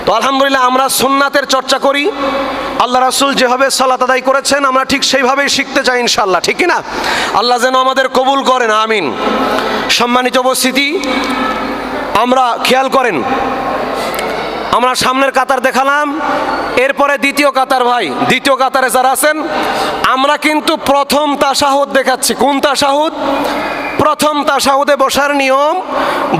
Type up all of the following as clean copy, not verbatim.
তো আলহামদুলিল্লাহ আমরা সুন্নাতের চর্চা করি। আল্লাহ রাসূল যেভাবে সালাত আদায় করেছেন আমরা ঠিক সেইভাবেই শিখতে চাই ইনশাআল্লাহ, ঠিক কি না? আল্লাহ যেন আমাদের কবুল করেন, আমিন। সম্মানিত উপস্থিতি, আমরা খেয়াল করেন, আমরা সামনের কাতার দেখালাম, এরপরে দ্বিতীয় কাতার। ভাই, দ্বিতীয় কাতারে যারা আছেন, আমরা কিন্তু প্রথম তাশাহুদ দেখাচ্ছি। কোন তাশাহুদ? প্রথম তাশাহুদে বসার নিয়ম,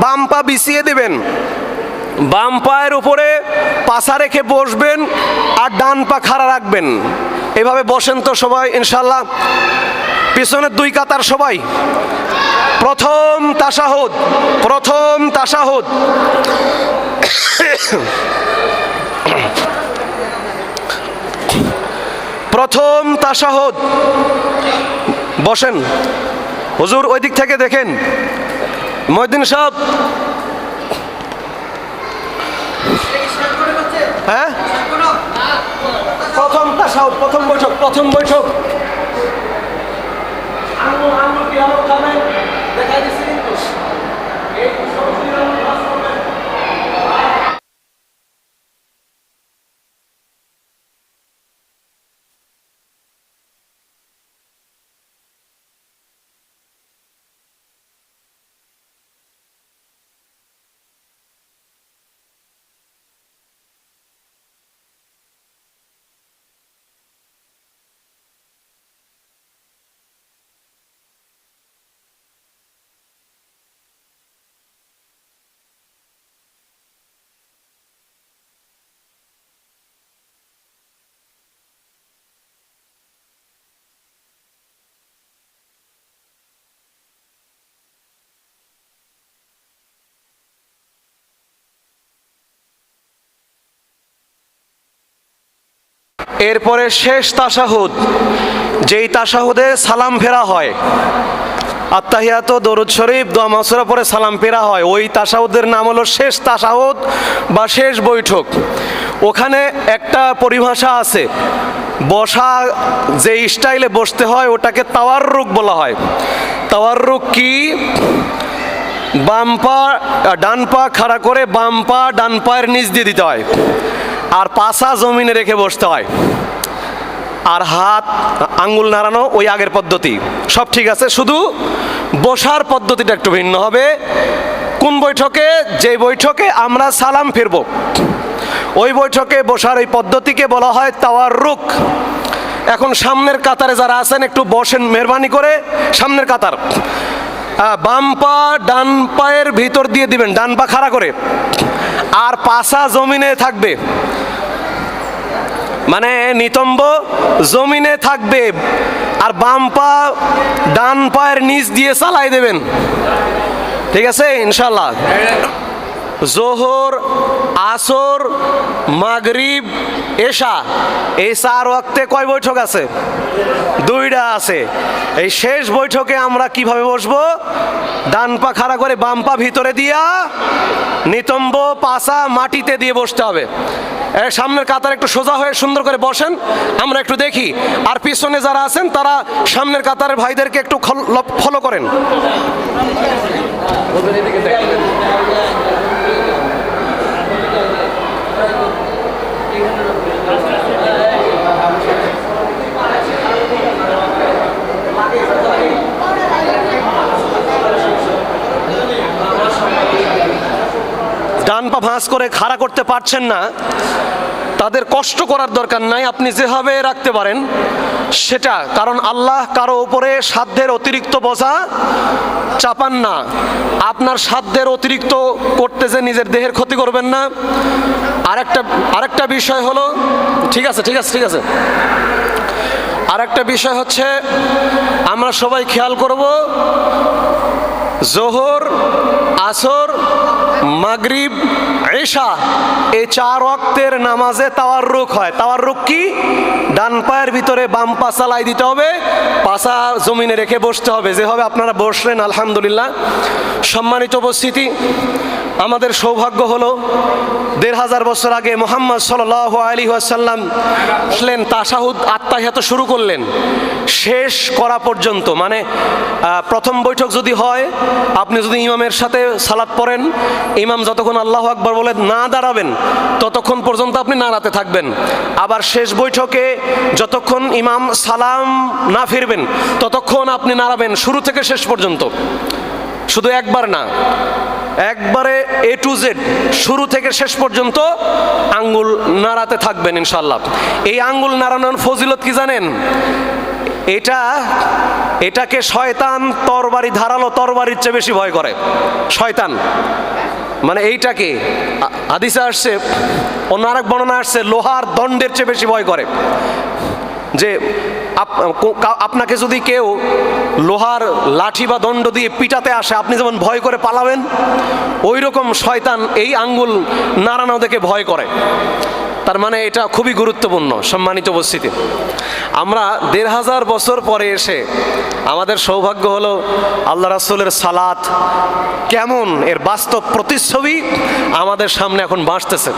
বাম পা বিছিয়ে দেবেন, বাম পায়ের উপরে পাছা রেখে বসবেন আর ডান পা খাড়া রাখবেন। এভাবে বসেন তো সবাই ইনশাআল্লাহ। পিছনের দুই কাতার সবাই। প্রথম তাশাহুদ, প্রথম তাশাহুদ। প্রথম তাশাহুদ, বসেন। হুজুর ওই দিক থেকে দেখেন, মহিউদ্দিন সাহেব। হ্যাঁ, প্রথম তাশাহুদ, প্রথম বৈঠক, প্রথম বৈঠক। দেখাই দিচ্ছি কিন্তু এরপরে শেষ তাশাহুদ, যেই তাশাহুদে সালাম ফেরা হয়, আত্তাহিয়াত, দরুদ শরীফ, দোয়া মাসুরা পরে সালাম ফেরা হয়, ওই তাশাহুদের নাম হলো শেষ তাশাহুদ বা শেষ বৈঠক। ওখানে একটা পরিভাষা আছে, বসা যে স্টাইলে বসতে হয় ওটাকে তাওয়াররুক বলা হয়। তাওয়াররুক কি? বাম পা ডান পা খাড়া করে বাম পা ডান পায়ের নিচ দিয়ে দিতে হয়, আর পাছা জমিনে রেখে বসতে হয়, আর হাত আঙ্গুল নাড়ানো ওই আগের পদ্ধতি, সব ঠিক আছে, শুধু বসার পদ্ধতিটা একটু ভিন্ন হবে। কোন বৈঠকে? যে বৈঠকে আমরা সালাম ফিরব, ওই বৈঠকে বসার এই পদ্ধতিকে বলা হয় তাওয়াররুক। এখন সামনের কাতারে যারা আছেন একটু বসেন মেহরবানি করে। সামনের কাতার, বাম পা ডান পায়ের ভিতর দিয়ে দিবেন, ডান পা খাড়া করে, আর পাছা জমিনে থাকবে, মানে নিতম্ব জমিনে থাকবে, আর বাম পা ডান পায়ের নিচ দিয়ে চালাই দেবেন, ঠিক আছে ইনশাল্লাহ। জোহর, আসর, মাগরিব, এশা, এই 4 ওয়াক্তে কয় বৈঠক আছে? 2টা আছে। এই শেষ বৈঠকে আমরা কিভাবে বসবো? ডান পা খাড়া করে বাম পা ভিতরে দিয়া নিতম্ব পাছা মাটিতে দিয়ে বসতে হবে। সামনের কাতার একটু সোজা হয়ে সুন্দর করে বসেন, আমরা একটু দেখি। আর পিছনে যারা আছেন তারা সামনের কাতারের ভাইদেরকে একটু ফলো করেন। ডান পা ভাঁজ করে খাড়া করতে পারছেন না, তাদের কষ্ট করার দরকার নাই, আপনি যেভাবে রাখতে পারেন সেটা, কারণ আল্লাহ কারো উপরে সাধ্যের অতিরিক্ত বোঝা চাপান না। আপনার সাধ্যের অতিরিক্ত করতে যে নিজের দেহের ক্ষতি করবেন না। আরেকটা বিষয় হলো, ঠিক আছে ঠিক আছে ঠিক আছে, আরেকটা বিষয় হচ্ছে আমরা সবাই খেয়াল করব, জোহর, আসর, মাগরিব, এশা, এই 4 ওয়াক্তের নামাজে তাওয়াররুক হয়। তাওয়াররুক কি? ডান পায়ের ভিতরে বাম পা চালাই দিতে হবে, পাছা জমিনে রেখে বসতে হবে, যেভাবে আপনারা বসলেন আলহামদুলিল্লাহ। সম্মানিত উপস্থিতি, আমাদের সৌভাগ্য হলো 1500 বছর আগে মুহাম্মদ সাল্লাল্লাহু আলাইহি ওয়াসাল্লাম আসলেন, তাশাহুদ আত্তাহিয়াত শুরু করলেন, শেষ করা পর্যন্ত, মানে প্রথম বৈঠক যদি হয় আপনি যদি ইমামের সাথে সালাত পড়েন, ইমাম যতক্ষণ আল্লাহু আকবার বলে না দাঁড়াবেন ততক্ষণ পর্যন্ত আপনি নাড়াতে থাকবেন। আবার শেষ বৈঠকে যতক্ষণ ইমাম সালাম না ফিরবেন ততক্ষণ আপনি নাড়াবেন, শুরু থেকে শেষ পর্যন্ত। শুধু একবার না, একবারে A to Z, শুরু থেকে শেষ পর্যন্ত আঙ্গুল নাড়াতে থাকবেন ইনশাআল্লাহ। এই আঙ্গুল নাড়ানোর ফজিলত কি জানেন? এটাকে শয়তান তরবারি, ধারালো তরবারির চেয়ে বেশি ভয় করে শয়তান। মানে এইটাকে হাদিসে আসছে, অন্য আরেক বর্ণনা আসছে লোহার দণ্ডের চেয়ে বেশি ভয় করে। যে আপনাকে যদি কেউ লোহার লাঠি বা দণ্ড দিয়ে পিটাতে আসে, আপনি যেমন ভয় করে পালাবেন, ওই রকম শয়তান এই আঙ্গুল নাড়ানো দেখে ভয় করে। তার মানে এটা খুবই গুরুত্বপূর্ণ। সম্মানিত উপস্থিতি, আমরা ১৫০০ বছর পরে এসে আমাদের সৌভাগ্য হলো আল্লাহ রাসূলের সালাত কেমন, এর বাস্তব প্রতিচ্ছবি আমাদের সামনে এখন ভাসতেছে।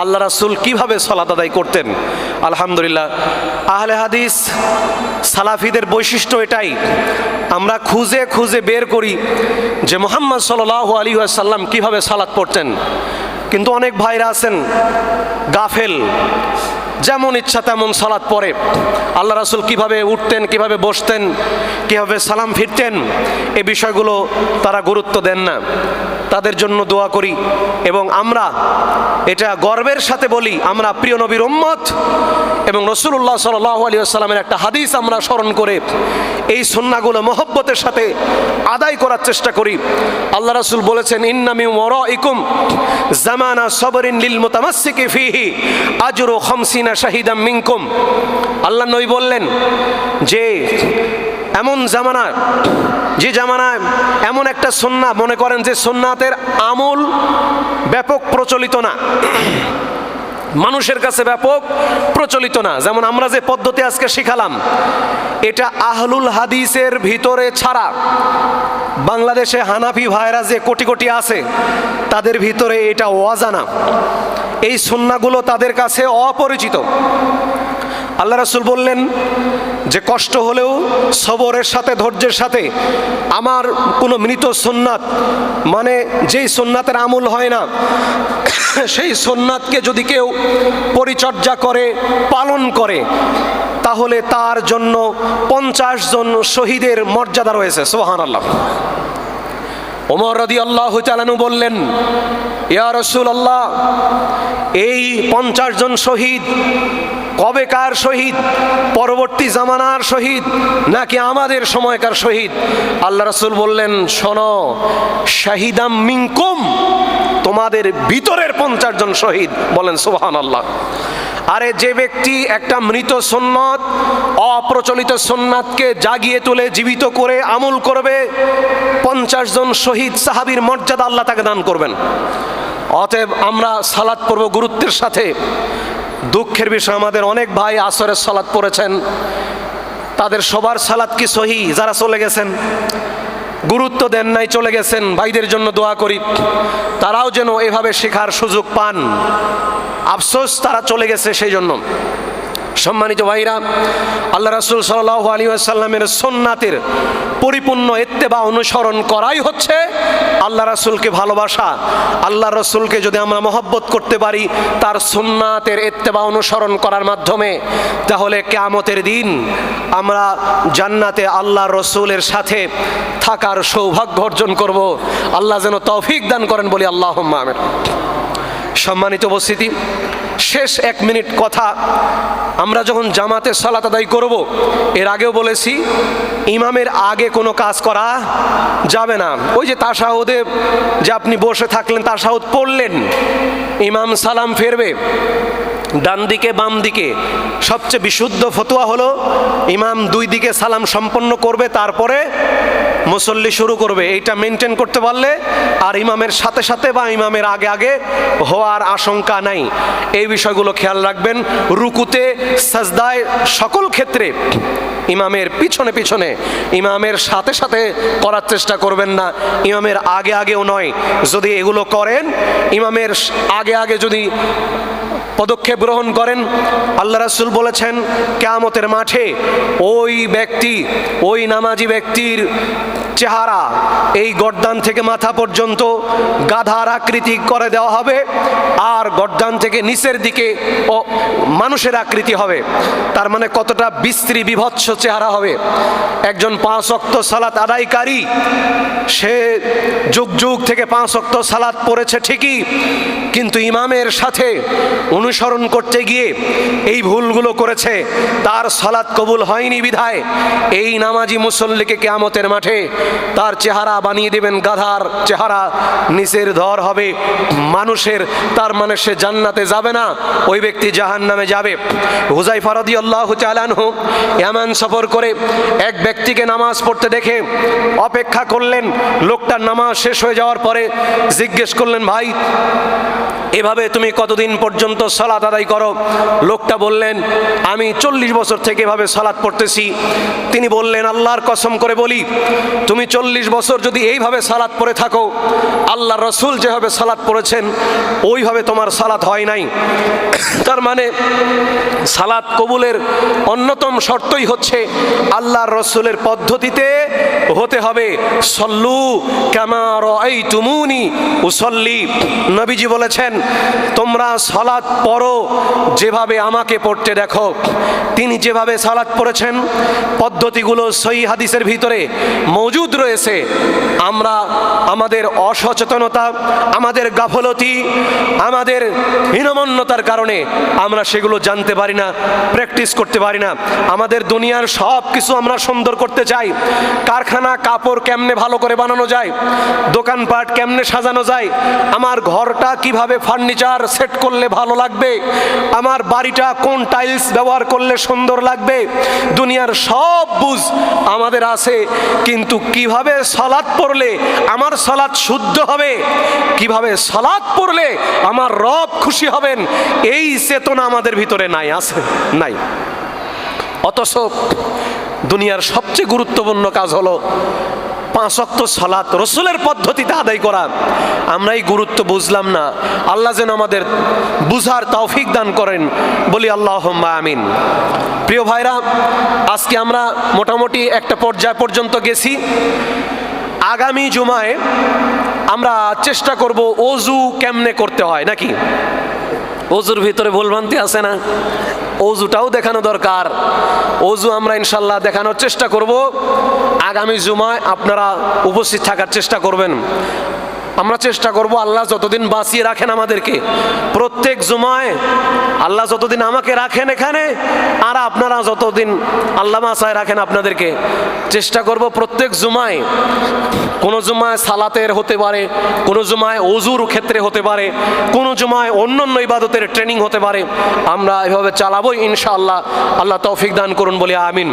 আল্লাহ রাসূল কিভাবে সালাত আদায় করতেন। আলহামদুলিল্লাহ, আহলে হাদিস সালাফিদের বৈশিষ্ট্য এটাই, আমরা খুঁজে খুঁজে বের করি যে মুহাম্মদ সাল্লাল্লাহু আলাইহি ওয়াসাল্লাম কিভাবে সালাত পড়তেন। কিন্তু অনেক ভাইরা আছেন গাফেল, যেমন ইচ্ছা তেমন সালাত পড়ে। আল্লাহ রাসূল কিভাবে উঠতেন, কিভাবে বসতেন, কিভাবে সালাম ফিরতেন, এই বিষয়গুলো তারা গুরুত্ব দেন না। তাদের জন্য দোয়া করি এবং আমরা এটা গর্বের সাথে বলি, আমরা প্রিয় নবীর উম্মত এবং রাসূলুল্লাহ সাল্লাল্লাহু আলাইহি ওয়াসাল্লামের একটা হাদিস আমরা স্মরণ করে এই সুন্নাহগুলো মহব্বতের সাথে আদায় করার চেষ্টা করি। আল্লাহ রাসূল বলেছেন, ইন্না মিন ওয়ারাইকুম জামানা সবরিন লিল মুতামাসসিকি ফীহি আজরু 50 শাহিদাম মিনকুম। আল্লাহ নবী বললেন যে এমন জামানা, যে জামানায় এমন একটা সুন্নাহ, মনে করেন যে সুন্নাতের আমল ব্যাপক প্রচলিত না, মানুষের কাছে ব্যাপক প্রচলিত না। যেমন আমরা যে পদ্ধতি আজকে শিখালাম, এটা আহলুল হাদিসের ভিতরে ছাড়া বাংলাদেশে হানাফি ভাইরা যে কোটি কোটি আছে তাদের ভিতরে এটা অজানা। এই সুন্নাহগুলো তাদের কাছে অপরিচিত। আল্লাহ রাসূল বললেন যে কষ্ট হলেও সবরের সাথে, ধৈর্যের সাথে আমার কোনো মৃত সুন্নাত, মানে যেই সুন্নাতের আমল হয় না, সেই সুন্নাতকে যদি কেউ পরিচর্যা করে, পালন করে, তাহলে তার জন্য 50 জন শহীদের মর্যাদা রয়েছে। সুবহানাল্লাহ। ওমর রাদিয়াল্লাহু তাআলা আনহু বললেন, ইয়া রাসূলুল্লাহ, এই 50 জন শহীদ কবেকার শহীদ? পরবর্তী জামানার শহীদ নাকি আমাদের সময়কার শহীদ? আল্লাহ রাসূল বললেন, শোনো, শাহিদাম মিনকুম, তোমাদের ভিতরের 50 জন শহীদ। বলেন সুবহানাল্লাহ। আরে যে ব্যক্তি একটা মৃত সুন্নাত, অপ্রচলিত সুন্নাতকে জাগিয়ে তুলে জীবিত করে আমল করবে, 50 জন শহীদ সাহাবীর মর্যাদা আল্লাহ তাকে দান করবেন। অতএব আমরা সালাত পড়ব গুরুত্বের সাথে। দুঃখের বিষয়, আমাদের অনেক ভাই আসরের সালাত পড়েছেন, তাদের সবার সালাত কি সহি? যারা চলে গেছেন, গুরুত্ব দেন নাই, চলে গেছেন, ভাইদের জন্য দোয়া করি, তারাও যেন এভাবে শেখার সুযোগ পান। আফসোস তারা চলে গেছে সেই জন্য। সম্মানিত ভাইরা, আল্লাহ রাসূল সাল্লাল্লাহু আলাইহি ওয়াসাল্লামের সুন্নাতের পরিপূর্ণ ইত্তেবা, অনুসরণ করাই হচ্ছে আল্লাহ রাসূলকে ভালোবাসা। আল্লাহ রাসূলকে যদি আমরা মহব্বত করতে পারি তার সুন্নাতের ইত্তেবা অনুসরণ করার মাধ্যমে, তাহলে কিয়ামতের দিন আমরা জান্নাতে আল্লাহ রাসূলের সাথে থাকার সৌভাগ্য অর্জন করব। আল্লাহ যেন তৌফিক দান করেন, বলি আল্লাহুম্মা আমিন। সম্মানিত উপস্থিতি, শেষ 1 মিনিট কথা। আমরা যখন জামাতে সালাত আদায় করব, এর আগেও বলেছি ইমামের আগে কোনো কাজ করা যাবে না। ওই যে তাশাহুদে যে আপনি বসে থাকলেন, তাশাহুদ পড়লেন, ইমাম সালাম ফেরবে, ডান দিকে বাম দিকে সবচেয়ে বিশুদ্ধ ফতোয়া হলো ইমাম 2 দিকে সালাম সম্পন্ন করবে, তারপরে মুসল্লি শুরু করবে। এইটা মেনটেন করতে পারলে আর ইমামের সাথে সাথে বা ইমামের আগে আগে হওয়ার আশঙ্কা নাই। এই বিষয়গুলো খেয়াল রাখবেন। রুকুতে, সাজদায়, সকল ক্ষেত্রে ইমামের পিছনে পিছনে, ইমামের সাথে সাথে করার চেষ্টা করবেন না, ইমামের আগে আগেও নয়। যদি এগুলো করেন, ইমামের আগে আগে যদি পদক্ষেপ গ্রহণ করেন। আল্লাহ রাসূল বলেছেন কিয়ামতের মাঠে ওই ব্যক্তি, ওই নামাজি ব্যক্তির চেহারা এই গর্দান থেকে মাথা পর্যন্ত গাধার আকৃতি করে দেওয়া হবে, আর গর্দান থেকে নিচের দিকে ও মানুষের আকৃতি হবে। তার মানে কতটা বিশ্রী বিভৎস চেহারা হবে। একজন 5 ওয়াক্ত সালাত আদায়কারী, সে যুগ যুগ থেকে 5 ওয়াক্ত সালাত পড়েছে ঠিকই, কিন্তু ইমামের সাথে অনুসরণ করতে গিয়ে এই ভুলগুলো করেছে, তার সালাত কবুল হয়নি বিধায় এই নামাজি মুসল্লিকে কিয়ামতের মাঠে তার চেহারা বানিয়ে দেবেন গাধার চেহারা, নিচের ধর হবে মানুষের। তার মানে সে জান্নাতে যাবে না, ওই ব্যক্তি জাহান্নামে যাবে। হুযায়ফা রাদিয়াল্লাহু তাআলা আনহু ইয়ামান সফর করে এক ব্যক্তিকে নামাজ পড়তে দেখে অপেক্ষা করলেন। লোকটার নামাজ শেষ হয়ে যাওয়ার পরে জিজ্ঞেস করলেন, ভাই এভাবে তুমি কতদিন পর্যন্ত সালাত আদায় করো? লোকটা বললেন, আমি 40 বছর থেকে এভাবে সালাত পড়তেছি। তিনি বললেন, আল্লাহর কসম করে বলি, তুমি 40 বছর যদি এইভাবে সালাত পড়ে থাকো, আল্লাহর রাসূল যেভাবে সালাত পড়েছেন ওইভাবে তোমার সালাত হয় নাই। তার মানে সালাত কবুলের অন্যতম শর্তই হচ্ছে আল্লাহর রাসূলের পদ্ধতিতে হতে হবে। সল্লু কামা রাআইতুমুনি উসাল্লি। নবীজি বলেছেন, তোমরা সালাত পড়ো যেভাবে আমাকে পড়তে দেখো। তিনি যেভাবে সালাত পড়েছেন পদ্ধতিগুলো সহিহ হাদিসের ভিতরে মজুদ রয়েছে। আমরা আমাদের অসচেতনতা, আমাদের গাফলতি, আমাদের হীনমন্যতার কারণে আমরা সেগুলো জানতে পারি না, প্র্যাকটিস করতে পারি না। আমাদের দুনিয়ার সব কিছু আমরা সুন্দর করতে চাই। কারখানা কাপড় কেমনে ভালো করে বানানো যায়, দোকানপাট কেমনে সাজানো যায়, আমার ঘরটা কিভাবে ফার্নিচার সেট করলে ভালো লাগবে, আমার বাড়িটা কোন টাইলস ব্যবহার করলে সুন্দর লাগবে, দুনিয়ার সব বুঝ আমাদের আছে। কিন্তু কিভাবে সালাত পড়লে আমার সালাত শুদ্ধ হবে, কিভাবে সালাত পড়লে আমার রব খুশি হবেন, এই চেতনা আমাদের ভিতরে নাই, আছে নাই। অথচ দুনিয়ার সবচেয়ে গুরুত্বপূর্ণ কাজ হলো 5 ওয়াক্ত সালাত রাসূলের পদ্ধতিতে আদায় করা। আমরা এই গুরুত্ব বুঝলাম না। আল্লাহ যেন আমাদের বুঝার তৌফিক দান করেন, বলি আল্লাহুম্মা আমিন। প্রিয় ভাইরা, আজকে আমরা মোটামুটি একটা পর্যায় পর্যন্ত গেছি। আগামী জুমায় আমরা চেষ্টা করব ওযু কেমনে করতে হয়, নাকি ওযুর ভিতরে ভুলভ্রান্তি আছে না? ওযুটাও দেখানো দরকার। ওযু আমরা ইনশাল্লাহ দেখানোর চেষ্টা করব। আগামী জুমায় আপনারা উপস্থিত থাকার চেষ্টা করবেন। আমরা চেষ্টা করব, আল্লাহ যতদিন বাঁচিয়ে রাখেন আমাদেরকে, প্রত্যেক জুমায় আল্লাহ যতদিন আমাকে রাখেন এখানে, আর আপনারা যতদিন আল্লাহ বাঁচায় রাখেন আপনাদেরকে, চেষ্টা করব প্রত্যেক জুমায়, কোনো জুমায় সালাতের হতে পারে, কোনো জুমায় ওযুর ক্ষেত্রে হতে পারে, কোনো জুমায় অন্য অন্য ইবাদতের ট্রেনিং হতে পারে। আমরা এভাবে চালাবো ইনশাআল্লাহ। আল্লাহ তৌফিক দান করুন, বলি আমিন।